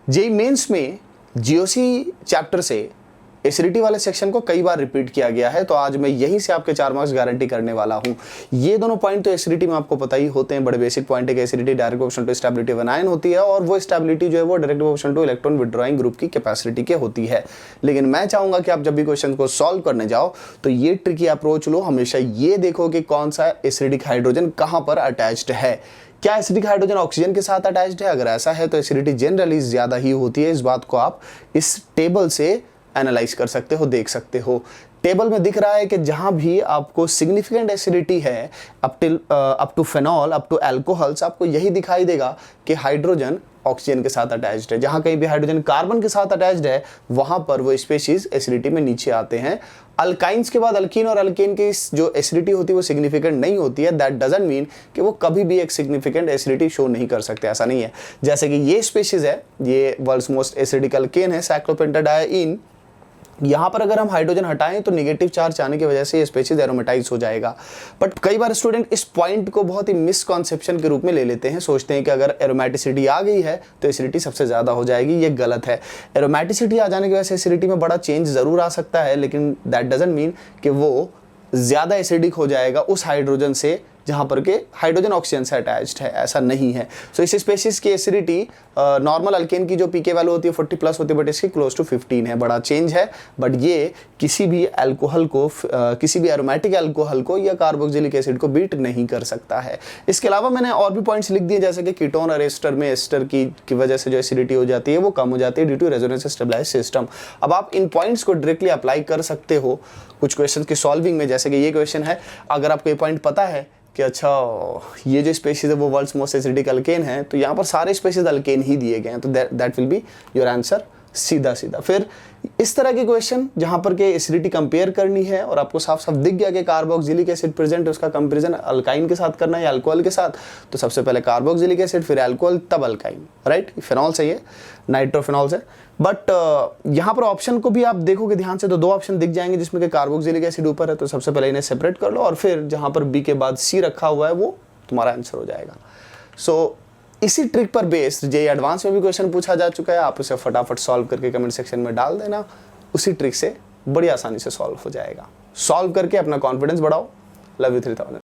JEE mains में GOC chapter से acidity वाले सेक्शन को कई बार रिपीट किया गया है, तो आज मैं यहीं से आपके 4 मार्क्स गारंटी करने वाला हूं। ये दोनों पॉइंट तो एसिडिटी में आपको पता ही होते हैं, बड़े बेसिक पॉइंट है कि acidity direct proportional to stability of an ion होती है, और वो स्टेबिलिटी जो है वो direct proportional to electron withdrawing group की कैपेसिटी के होती है। लेकिन मैं चाहूंगा कि आप जब भी क्वेश्चन को सॉल्व करने जाओ तो ये ट्रिकी अप्रोच लो, हमेशा ये देखो कि कौन सा एसिडिक हाइड्रोजन कहां पर अटैच्ड है। क्या एसिडिक हाइड्रोजन ऑक्सीजन के साथ अटैच्ड है? अगर ऐसा है तो एसिडिटी जनरली ज्यादा ही होती है। इस बात को आप इस टेबल से एनालाइज कर सकते हो, देख सकते हो। टेबल में दिख रहा है कि जहां भी आपको सिग्निफिकेंट एसिडिटी है up to phenol, up to alcohols, आपको यही दिखाई देगा कि हाइड्रोजन ऑक्सीजन के साथ अटैच्ड है। जहां कहीं भी हाइड्रोजन कार्बन के साथ अटैच्ड है वहां पर वो स्पीशीज एसिडिटी में नीचे आते हैं। अल्काइंस के बाद अल्कीन और अल्केन की जो एसिडिटी होती है वो सिग्निफिकेंट नहीं होती है। दैट डजंट मीन कि वो कभी भी एक सिग्निफिकेंट एसिडिटी शो नहीं कर सकते, ऐसा नहीं है। जैसे कि ये स्पीशीज है, ये वर्ल्ड्स मोस्ट एसिडिक अल्केन है, साइक्लोपेंटाडाइन। यहाँ पर अगर हम हाइड्रोजन हटाएं तो नेगेटिव चार्ज आने की वजह से ये स्पीशीज एरोमेटाइज हो जाएगा। बट कई बार स्टूडेंट इस पॉइंट को बहुत ही मिसकॉन्सेप्शन के रूप में ले लेते हैं, सोचते हैं कि अगर एरोमेटिसिटी आ गई है तो एसिडिटी सबसे ज़्यादा हो जाएगी। ये गलत है। एरोमेटिसिटी आ जाने की वजह से एसिडिटी में बड़ा चेंज ज़रूर आ सकता है, लेकिन दैट डजंट मीन कि वो ज़्यादा एसिडिक हो जाएगा उस हाइड्रोजन से जहाँ पर के हाइड्रोजन ऑक्सीजन से अटैच्ड है, ऐसा नहीं है। सो इस स्पीशीज की एसिडिटी नॉर्मल अल्केन की जो पीके वैल्यू होती है 40 प्लस होती है, बट इसकी क्लोज टू 15 है। बड़ा चेंज है, बट ये किसी भी अल्कोहल को किसी भी एरोमेटिक अल्कोहल को या कार्बोक्सिलिक एसिड को बीट नहीं कर सकता है। इसके अलावा मैंने और भी पॉइंट्स लिख दिए, जैसे कि कीटोन और एस्टर में एस्टर की वजह से जो एसिडिटी हो जाती है वो कम हो जाती है due to resonance stabilized system. अब आप इन पॉइंट्स को डायरेक्टली अप्लाई कर सकते हो कुछ क्वेश्चन की सॉल्विंग में। जैसे कि ये क्वेश्चन है, अगर आपको ये पॉइंट पता है कि अच्छा ये जो स्पीशीज है वो वर्ल्ड्स मोस्ट एसिडिक अल्केन है, तो यहाँ पर सारे स्पीशीज अल्केन ही दिए गए हैं, तो that will be your answer सीधा सीधा। फिर इस तरह के क्वेश्चन जहाँ पर के एसिडिटी कंपेयर करनी है और आपको साफ साफ दिख गया कि कार्बोक्सिलिक एसिड प्रेजेंट है, उसका कंपेरिजन अल्काइन के साथ करना है या अल्कोहल के साथ, तो सबसे पहले कार्बोक्सिलिक एसिड, फिर अल्कोहल, तब अल्काइन, राइट। फिनॉल से ये नाइट्रोफिनॉल से। बट यहाँ पर ऑप्शन को भी आप देखोगे ध्यान से तो 2 ऑप्शन दिख जाएंगे जिसमें कि कार्बोक्सिलिक एसिड ऊपर है, तो सबसे पहले इन्हें सेपरेट कर लो और फिर जहाँ पर बी के बाद सी रखा हुआ है वो तुम्हारा आंसर हो जाएगा। सो इसी ट्रिक पर बेस्ड जेईई एडवांस में भी क्वेश्चन पूछा जा चुका है, आप उसे फटाफट सॉल्व करके कमेंट सेक्शन में डाल देना। उसी ट्रिक से बड़ी आसानी से सॉल्व हो जाएगा। सॉल्व करके अपना कॉन्फिडेंस बढ़ाओ। Love you 3000।